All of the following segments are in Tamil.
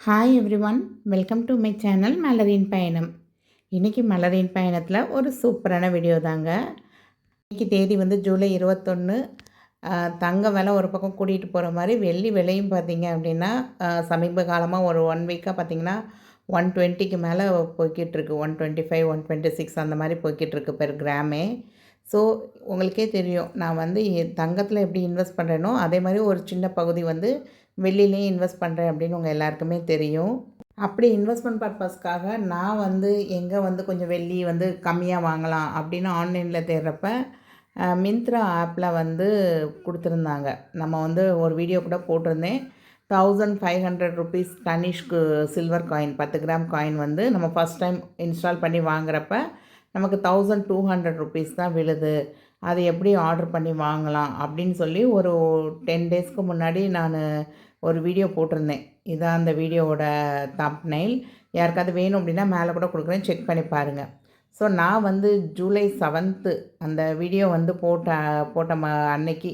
Hi everyone, welcome to my channel மலரின் பயணம். இன்றைக்கி மலரின் பயணத்தில் ஒரு சூப்பரான வீடியோ தாங்க. இன்றைக்கி தேதி வந்து ஜூலை 21. தங்க விலை ஒரு பக்கம் கூட்டிகிட்டு போகிற மாதிரி வெள்ளி விலையும் பார்த்திங்க அப்படின்னா சமீப காலமாக ஒரு 1 வீக்காக பார்த்திங்கன்னா 120க்கு மேலே போய்கிட்டுருக்கு. 125 126 அந்த மாதிரி போய்கிட்டுருக்கு பெர் கிராமே. ஸோ உங்களுக்கே தெரியும், நான் வந்து தங்கத்தில் எப்படி இன்வெஸ்ட் பண்ணுறேனோ அதே மாதிரி ஒரு சின்ன பகுதி வந்து வெள்ளிலேயே இன்வெஸ்ட் பண்ணுறேன் அப்படின்னு உங்கள் எல்லாருக்குமே தெரியும். அப்படி இன்வெஸ்ட்மெண்ட் பர்பஸ்க்காக நான் வந்து எங்கே வந்து கொஞ்சம் வெள்ளி வந்து கம்மியாக வாங்கலாம் அப்படின்னு ஆன்லைனில் தேடுறப்ப மிந்த்ரா ஆப்பில் வந்து கொடுத்துருந்தாங்க. நம்ம வந்து ஒரு வீடியோ கூட போட்டிருந்தேன். 1500 ருபீஸ் தனிஷ்க்கு சில்வர் காயின் 10 கிராம் காயின் வந்து நம்ம ஃபஸ்ட் டைம் இன்ஸ்டால் பண்ணி வாங்குறப்ப நமக்கு 1200 ருபீஸ் தான் விழுது. அது எப்படி ஆர்டர் பண்ணி வாங்கலாம் அப்படின்னு சொல்லி ஒரு 10 டேஸ்க்கு முன்னாடி நான் ஒரு வீடியோ போட்டிருந்தேன். இதான் அந்த வீடியோவோட தம்ப்நெயில். யாருக்காவது வேணும் அப்படின்னா மேலே கூட கொடுக்குறேன், செக் பண்ணி பாருங்கள். ஸோ நான் வந்து ஜூலை 7 அந்த வீடியோ வந்து போட்ட அன்னைக்கு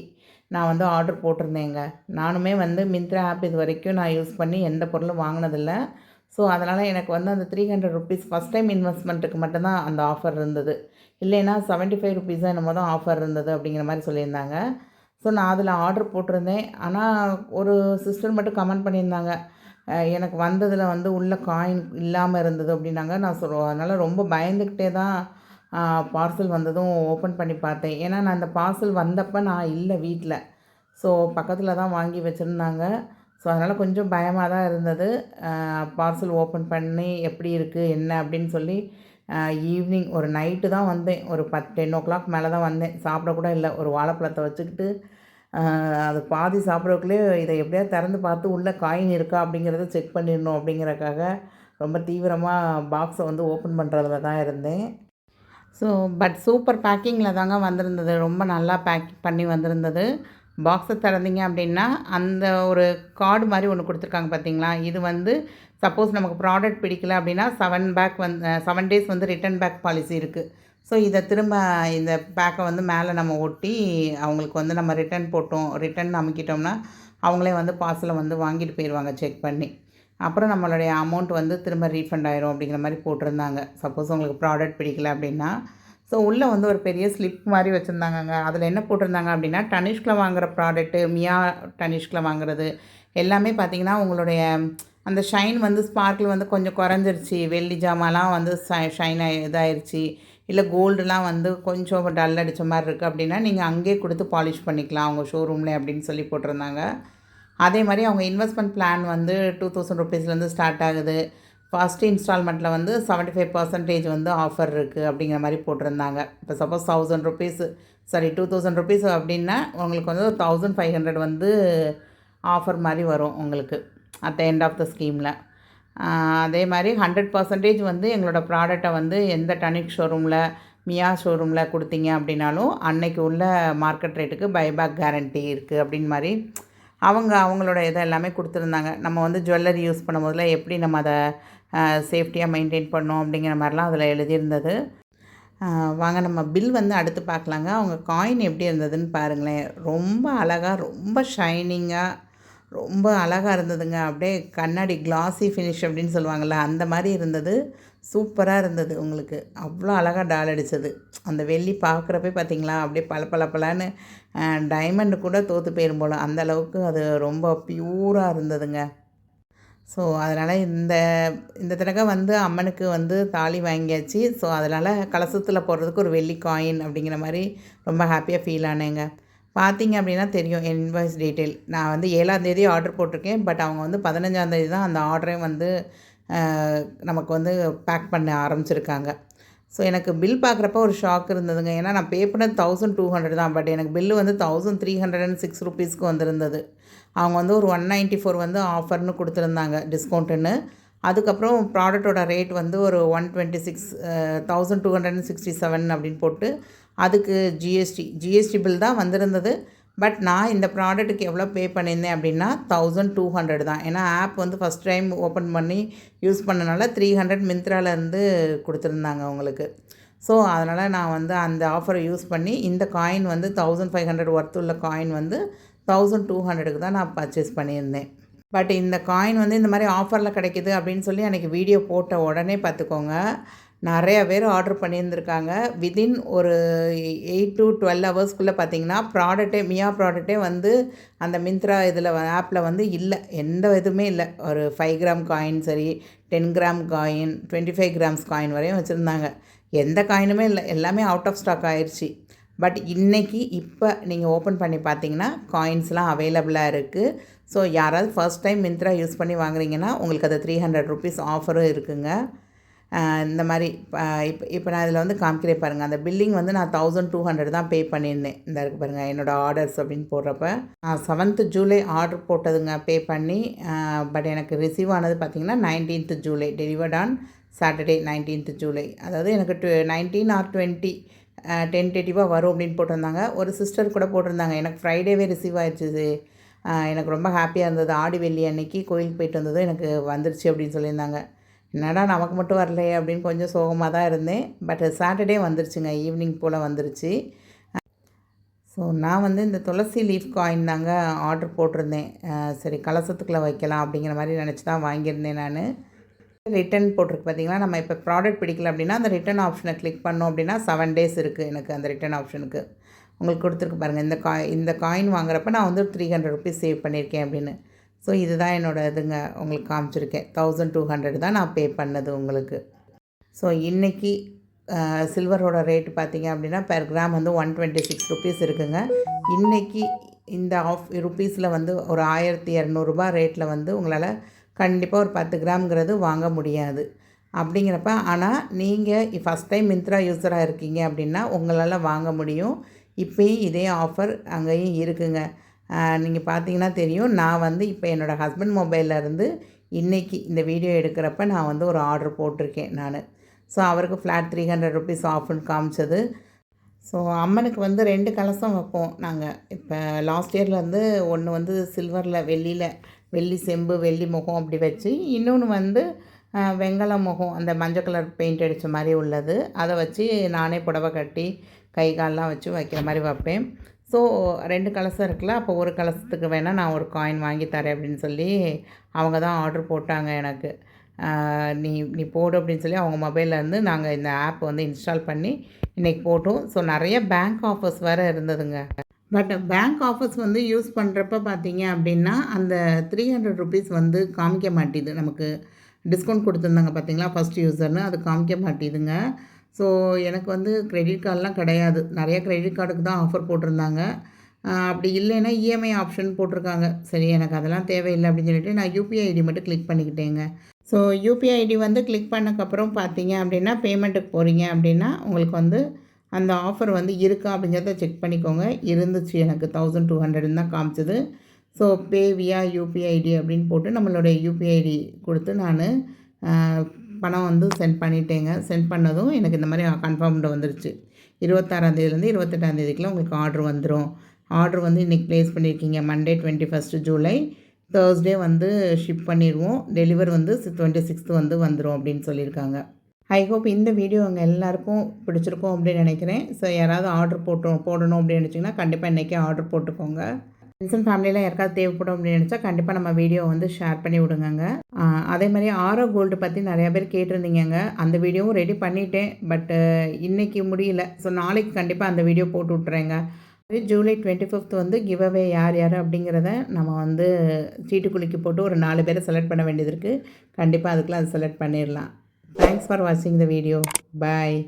நான் வந்து ஆர்டர் போட்டிருந்தேங்க. நானுமே வந்து மிந்த்ரா ஆப் இது வரைக்கும் நான் யூஸ் பண்ணி எந்த பொருளும் வாங்கினதில்லை. ஸோ அதனால் எனக்கு வந்து அந்த 300 ருபீஸ் ஃபஸ்ட் டைம் இன்வெஸ்ட்மெண்ட்டுக்கு மட்டும்தான் அந்த ஆஃபர் இருந்தது. இல்லைன்னா 75 ருபீஸ் தான் என்னமோ தான் ஆஃபர் இருந்தது அப்படிங்கிற மாதிரி சொல்லியிருந்தாங்க. ஸோ நான் அதில் ஆர்டர் போட்டிருந்தேன். ஆனால் ஒரு சிஸ்டர் மட்டும் கமெண்ட் பண்ணியிருந்தாங்க, எனக்கு வந்ததில் வந்து உள்ள காயின் இல்லாமல் இருந்தது அப்படின்னாங்க. நான் அதனால் ரொம்ப பயந்துக்கிட்டே தான் பார்சல் வந்ததும் ஓப்பன் பண்ணி பார்த்தேன். ஏன்னா நான் அந்த பார்சல் வந்தப்போ நான் இல்லை வீட்டில். ஸோ பக்கத்தில் தான் வாங்கி வச்சுருந்தாங்க. ஸோ அதனால் கொஞ்சம் பயமாக தான் இருந்தது. பார்சல் ஓப்பன் பண்ணி எப்படி இருக்குது என்ன அப்படின்னு சொல்லி ஈவினிங் ஒரு நைட்டு தான் வந்தேன். ஒரு 10 o'clock மேலே தான் வந்தேன். சாப்பிடக்கூட இல்லை. ஒரு வாழைப்பழத்தை வச்சுக்கிட்டு அது பாதி சாப்பிட்றதுக்குள்ளே இதை எப்படியாவது திறந்து பார்த்து உள்ளே காயின் இருக்கா அப்படிங்கிறத செக் பண்ணிடணும் அப்படிங்கிறக்காக ரொம்ப தீவிரமாக பாக்ஸை வந்து ஓப்பன் பண்ணுறதுல தான் இருந்தேன். ஸோ பட் சூப்பர் பேக்கிங்கில் தாங்க வந்திருந்தது. ரொம்ப நல்லா பேக் பண்ணி வந்திருந்தது. பாக்ஸை திறந்தீங்க அப்படின்னா அந்த ஒரு கார்டு மாதிரி ஒன்று கொடுத்துருக்காங்க பார்த்தீங்களா. இது வந்து சப்போஸ் நமக்கு ப்ராடக்ட் பிடிக்கல அப்படின்னா 7 டேஸ் வந்து ரிட்டன் பேக் பாலிசி இருக்குது. ஸோ இதை திரும்ப இந்த பேக்கை வந்து மேலே நம்ம ஒட்டி அவங்களுக்கு வந்து நம்ம ரிட்டன் அமுக்கிட்டோம்னா அவங்களே வந்து பார்சலை வந்து வாங்கிட்டு போயிடுவாங்க செக் பண்ணி. அப்புறம் நம்மளுடைய அமௌண்ட் வந்து திரும்ப ரீஃபண்ட் ஆயிரும் அப்படிங்கிற மாதிரி போட்டிருந்தாங்க. சப்போஸ் உங்களுக்கு ப்ராடக்ட் பிடிக்கல அப்படின்னா. ஸோ உள்ளே வந்து ஒரு பெரிய ஸ்லிப் மாதிரி வச்சுருந்தாங்கங்க. அதில் என்ன போட்டிருந்தாங்க அப்படின்னா, டனிஷ்கில் வாங்குகிற ப்ராடக்ட்டு, மியா டனிஷ்கில் வாங்குறது எல்லாமே பார்த்திங்கன்னா உங்களுடைய அந்த ஷைன் வந்து ஸ்பார்க்கிள் வந்து கொஞ்சம் குறைஞ்சிருச்சு, வெள்ளி ஜாமான்லாம் வந்து ஷைன் இதாகிருச்சு, இல்லை கோல்டுலாம் வந்து கொஞ்சம் டல் அடித்த மாதிரி இருக்குது அப்படின்னா நீங்கள் அங்கேயே கொடுத்து பாலிஷ் பண்ணிக்கலாம் அவங்க ஷோரூமில் அப்படின்னு சொல்லி போட்டிருந்தாங்க. அதே மாதிரி அவங்க இன்வெஸ்ட்மெண்ட் பிளான் வந்து 2000 ருபீஸ்லேருந்து ஸ்டார்ட் ஆகுது. ஃபஸ்ட்டு இன்ஸ்டால்மெண்ட்டில் வந்து 75% வந்து ஆஃபர் இருக்குது அப்படிங்கிற மாதிரி போட்டிருந்தாங்க. இப்போ சப்போஸ் 2000 ருபீஸ் அப்படின்னா உங்களுக்கு வந்து 1500 வந்து ஆஃபர் மாதிரி வரும் உங்களுக்கு at the end of the ஸ்கீமில். அதே மாதிரி 100% வந்து எங்களோட ப்ராடக்டை வந்து எந்த டனிக் ஷோரூமில், மியா ஷோரூமில் கொடுத்தீங்க அப்படின்னாலும் அன்னைக்கு உள்ள மார்க்கெட் ரேட்டுக்கு பைபேக் கேரண்டி இருக்குது அப்படின்னு மாதிரி அவங்களோட இதை எல்லாமே கொடுத்துருந்தாங்க. நம்ம வந்து ஜுவல்லரி யூஸ் பண்ணும்போதுல எப்படி நம்ம அதை சேஃப்டியாக மெயின்டைன் பண்ணோம் அப்படிங்கிற மாதிரிலாம் அதில் எழுதியிருந்தது. வாங்க நம்ம பில் வந்து அடுத்து பார்க்கலாங்க. அவங்க காயின் எப்படி இருந்ததுன்னு பாருங்களேன். ரொம்ப அழகாக, ரொம்ப ஷைனிங்காக, ரொம்ப அழகாக இருந்ததுங்க. அப்படியே கண்ணாடி கிளாஸி ஃபினிஷ் அப்படின்னு சொல்லுவாங்கள்ல, அந்த மாதிரி இருந்தது. சூப்பராக இருந்தது. உங்களுக்கு அவ்வளோ அழகாக டால் அடித்தது. அந்த வெள்ளி பார்க்குறப்பே பார்த்திங்களா அப்படியே பளபளன்னு டைமண்டு கூட தோற்று போயிடும் போல் அந்த அளவுக்கு அது ரொம்ப ப்யூராக இருந்ததுங்க. ஸோ அதனால் இந்த தடவை வந்து அம்மனுக்கு வந்து தாலி வாங்கியாச்சு. ஸோ அதனால் கலசத்தில் போடுறதுக்கு ஒரு வெள்ளி காயின் அப்படிங்கிற மாதிரி ரொம்ப ஹாப்பியாக ஃபீல் ஆனேங்க. பார்த்திங்க அப்படின்னா தெரியும் இன்வாய்ஸ் டீட்டெயில். நான் வந்து 7ஆம் தேதி ஆர்டர் போட்டிருக்கேன். பட் அவங்க வந்து 15ஆம் தேதி தான் அந்த ஆர்டரே வந்து நமக்கு வந்து பேக் பண்ண ஆரம்பிச்சிருக்காங்க. ஸோ எனக்கு பில் பார்க்குறப்ப ஒரு ஷாக் இருந்ததுங்க. ஏன்னா நான் பே பண்ணது 1200 தான். பட் எனக்கு பில்லு வந்து 1306 ருபீஸ்க்கு வந்திருந்தது. அவங்க வந்து ஒரு 194 வந்து ஆஃபர்னு கொடுத்துருந்தாங்க, டிஸ்கவுண்ட்டுன்னு. அதுக்கப்புறம் ப்ராடக்டோட ரேட் வந்து ஒரு 1267 அப்படின்னு போட்டு அதுக்கு ஜிஎஸ்டி பில் தான் வந்திருந்தது. பட் நான் இந்த ப்ராடக்ட்டுக்கு எவ்வளோ பே பண்ணியிருந்தேன் அப்படின்னா 1200 தான். ஏன்னா ஆப் வந்து ஃபஸ்ட் டைம் ஓப்பன் பண்ணி யூஸ் பண்ணனால 300 மிந்த்ராலேருந்து கொடுத்துருந்தாங்க அவங்களுக்கு. ஸோ அதனால் நான் வந்து அந்த ஆஃபரை யூஸ் பண்ணி இந்த காயின் வந்து 1500 ஒர்த் உள்ள காயின் வந்து 1200க்கு தான் நான் பர்ச்சேஸ் பண்ணியிருந்தேன். பட் இந்த காயின் வந்து இந்த மாதிரி ஆஃபரில் கிடைக்கிது அப்படின்னு சொல்லி அன்றைக்கி வீடியோ போட்ட உடனே பார்த்துக்கோங்க, நிறைய பேர் ஆர்டர் பண்ணியிருந்திருக்காங்க. வித்தின் ஒரு 8 to 12 ஹவர்ஸ்க்குள்ளே பார்த்தீங்கன்னா மியா ப்ராடக்ட்டே வந்து அந்த மிந்த்ரா இதில் ஆப்பில் வந்து இல்லை, எந்த இதுவுமே இல்லை. ஒரு 5 கிராம் காயின் சரி, 10 கிராம் காயின், 25 கிராம்ஸ் காயின் வரையும் வச்சுருந்தாங்க. எந்த காயினுமே இல்லை, எல்லாமே அவுட் ஆஃப் ஸ்டாக் ஆயிடுச்சு. பட் இன்றைக்கி இப்போ நீங்கள் ஓப்பன் பண்ணி பார்த்தீங்கன்னா காயின்ஸ்லாம் அவைலபிளாக இருக்குது. ஸோ யாராவது ஃபர்ஸ்ட் டைம் மிந்த்ரா யூஸ் பண்ணி வாங்குறீங்கன்னா உங்களுக்கு அது 300 ருபீஸ் ஆஃபரும் இருக்குங்க. இந்த மாதிரி இப்போ நான் இதில் வந்து காமிக்கிறேன் பாருங்கள். அந்த பில்லிங் வந்து நான் 1200 தான் பே பண்ணியிருந்தேன். இந்த இருக்குது பாருங்கள் என்னோடய ஆர்டர்ஸ் அப்படின்னு போடுறப்ப 7th ஜூலை ஆர்டர் போட்டதுங்க பே பண்ணி. பட் எனக்கு ரிசீவ் ஆனது பார்த்திங்கன்னா 19th July, delivered on Saturday 19th July. அதாவது எனக்கு 19 or 20 டென்டேட்டிவாக வரும் அப்படின்னு போட்டிருந்தாங்க. ஒரு சிஸ்டர் கூட போட்டிருந்தாங்க எனக்கு ஃப்ரைடேவே ரிசீவ் ஆகிடுச்சு, எனக்கு ரொம்ப ஹாப்பியாக இருந்தது, ஆடி வெள்ளி அன்னைக்கு கோயிலுக்கு போயிட்டு வந்ததும் எனக்கு வந்துருச்சு அப்படின்னு சொல்லியிருந்தாங்க. என்னடா நமக்கு மட்டும் வரலையே அப்படின்னு கொஞ்சம் சோகமாக தான் இருந்தேன். பட் சாட்டர்டே வந்துருச்சுங்க, ஈவினிங் போல் வந்துருச்சு. ஸோ நான் வந்து இந்த துளசி லீஃப் காயின் தாங்க ஆர்டர் போட்டிருந்தேன். சரி கலசத்துக்குள்ளே வைக்கலாம் அப்படிங்கிற மாதிரி நினச்சி தான் வாங்கியிருந்தேன் நான். ரிட்டன் போட்டிருக்கு பார்த்தீங்களா, நம்ம இப்போ ப்ராடக்ட் பிடிக்கல அப்படின்னா அந்த ரிட்டன் ஆப்ஷனை கிளிக் பண்ணோம் அப்படின்னா 7 days இருக்குது எனக்கு அந்த ரிட்டன் ஆப்ஷனுக்கு. உங்களுக்கு கொடுத்துருக்கு பாருங்கள். இந்த காயின் வாங்குறப்ப நான் வந்து 300 ருபீஸ் சேவ் பண்ணியிருக்கேன் அப்படின்னு. ஸோ இதுதான் என்னோடய இதுங்க உங்களுக்கு காமிச்சிருக்கேன். 1200 தான் நான் பே பண்ணது உங்களுக்கு. ஸோ இன்றைக்கி சில்வரோட ரேட்டு பார்த்திங்க அப்படின்னா பெர் கிராம் வந்து 126 ருபீஸ் இருக்குங்க. இன்றைக்கி இந்த ருபீஸில் வந்து ஒரு 1200 ரேட்டில் வந்து உங்களால் கண்டிப்பாக ஒரு 10 கிராம்ங்கிறது வாங்க முடியாது. அப்படிங்கிறப்ப ஆனால் நீங்கள் ஃபஸ்ட் டைம் மிந்த்ரா யூஸராக இருக்கீங்க அப்படின்னா உங்களால் வாங்க முடியும். இப்போயும் இதே ஆஃபர் அங்கேயும் இருக்குங்க. நீங்கள் பார்த்தீங்கன்னா தெரியும். நான் வந்து இப்போ என்னோடய ஹஸ்பண்ட் மொபைல்லேருந்து இன்றைக்கி இந்த வீடியோ எடுக்கிறப்ப நான் வந்து ஒரு ஆர்டர் போட்டிருக்கேன் நான். ஸோ அவருக்கு ஃப்ளாட் 300 ருபீஸ் ஆஃப்னு காமிச்சது. ஸோ அம்மனுக்கு வந்து 2 கலசம் வைப்போம் நாங்கள். இப்போ லாஸ்ட் இயர்லேருந்து ஒன்று வந்து சில்வரில் வெள்ளி செம்பு, வெள்ளி முகம் அப்படி வச்சு, இன்னொன்று வந்து வெங்கல முகம் அந்த மஞ்சள் கலர் பெயிண்ட் அடித்த மாதிரி உள்ளது, அதை வச்சு நானே புடவை கட்டி கை கால்லாம் வச்சு வைக்கிற மாதிரி வைப்பேன். ஸோ 2 கலசம் இருக்குல்ல, அப்போ ஒரு கலசத்துக்கு வேணால் நான் ஒரு காயின் வாங்கி தரேன் அப்படின்னு சொல்லி அவங்க தான் ஆர்டர் போட்டாங்க எனக்கு. நீ போடு அப்படின்னு சொல்லி அவங்க மொபைல்லேருந்து நாங்கள் இந்த ஆப் வந்து இன்ஸ்டால் பண்ணி இன்றைக்கி போட்டோம். ஸோ நிறைய பேங்க் ஆஃபர்ஸ் வேறு இருந்ததுங்க. பட் பேங்க் ஆஃபர்ஸ் வந்து யூஸ் பண்ணுறப்ப பார்த்தீங்க அப்படின்னா அந்த 300 ருபீஸ் வந்து காமிக்க மாட்டேது. நமக்கு டிஸ்கவுண்ட் கொடுத்துருந்தாங்க பார்த்தீங்களா ஃபஸ்ட் யூஸர்னு, அது காமிக்க மாட்டேதுங்க. ஸோ எனக்கு வந்து கிரெடிட் கார்டெலாம் கிடையாது. நிறைய கிரெடிட் கார்டுக்கு தான் ஆஃபர் போட்டிருந்தாங்க. அப்படி இல்லைன்னா இஎம்ஐ ஆப்ஷன் போட்டிருக்காங்க. சரி எனக்கு அதெல்லாம் தேவையில்லை அப்படின்னு சொல்லிட்டு நான் யூபிஐ ஐடி மட்டும் கிளிக் பண்ணிக்கிட்டேங்க. ஸோ யூபிஐ ஐடி வந்து கிளிக் பண்ணக்கப்புறம் பார்த்தீங்க அப்படின்னா பேமெண்ட்டுக்கு போகிறீங்க அப்படின்னா உங்களுக்கு வந்து அந்த ஆஃபர் வந்து இருக்கா அப்படிங்கிறத செக் பண்ணிக்கோங்க. இருந்துச்சு, எனக்கு 1200 தான் காமிச்சது. ஸோ பே வியா யூபிஐ ஐடி அப்படின்னு போட்டு நம்மளுடைய யூபிஐ ஐடி கொடுத்து நான் பணம் வந்து சென்ட் பண்ணிட்டேங்க. சென்ட் பண்ணதும் எனக்கு இந்த மாதிரி கன்ஃபார்ம்டு வந்துருச்சு. 26ஆம் தேதியிலேருந்து 28ஆம் தேதிக்குள்ளே உங்களுக்கு ஆர்டர் வந்துடும். ஆர்டர் வந்து இன்றைக்கி ப்ளேஸ் பண்ணியிருக்கீங்க மண்டே 21 ஜூலை, தேர்ஸ்டே வந்து ஷிப் பண்ணிடுவோம். டெலிவர் வந்து 26th வந்து வந்துடும் அப்படின்னு சொல்லியிருக்காங்க. ஐ ஹோப் இந்த வீடியோ உங்கள் எல்லாேருக்கும் பிடிச்சிருக்கும் அப்படின்னு நினைக்கிறேன். ஸோ யாராவது ஆர்டர் போடணும் அப்படின்னு நினச்சிங்கன்னா கண்டிப்பாக இன்றைக்கே ஆர்டர் போட்டுக்கோங்க. ஃப்ரெண்ட்ஸ் அண்ட் ஃபேமிலியில் யாருக்காவது தேவைப்படும் அப்படின்னு நினச்சா கண்டிப்பாக நம்ம வீடியோ வந்து ஷேர் பண்ணி விடுங்க. அதே மாதிரி ஆரோ கோல்டு பற்றி நிறையா பேர் கேட்டிருந்தீங்க. அந்த வீடியோவும் ரெடி பண்ணிட்டேன். பட்டு இன்றைக்கி முடியல. ஸோ நாளைக்கு கண்டிப்பாக அந்த வீடியோ போட்டு விட்றேங்க. ஜூலை 25th வந்து கிவ் அவே யார் அப்படிங்கிறத நம்ம வந்து சீட்டுக்குலுக்கி போட்டு ஒரு 4 பேரை செலக்ட் பண்ண வேண்டியது இருக்குது. கண்டிப்பாக அதுக்கெலாம் அதை செலக்ட் பண்ணிடலாம். தேங்க்ஸ் ஃபார் வாட்சிங் த வீடியோ. பாய்.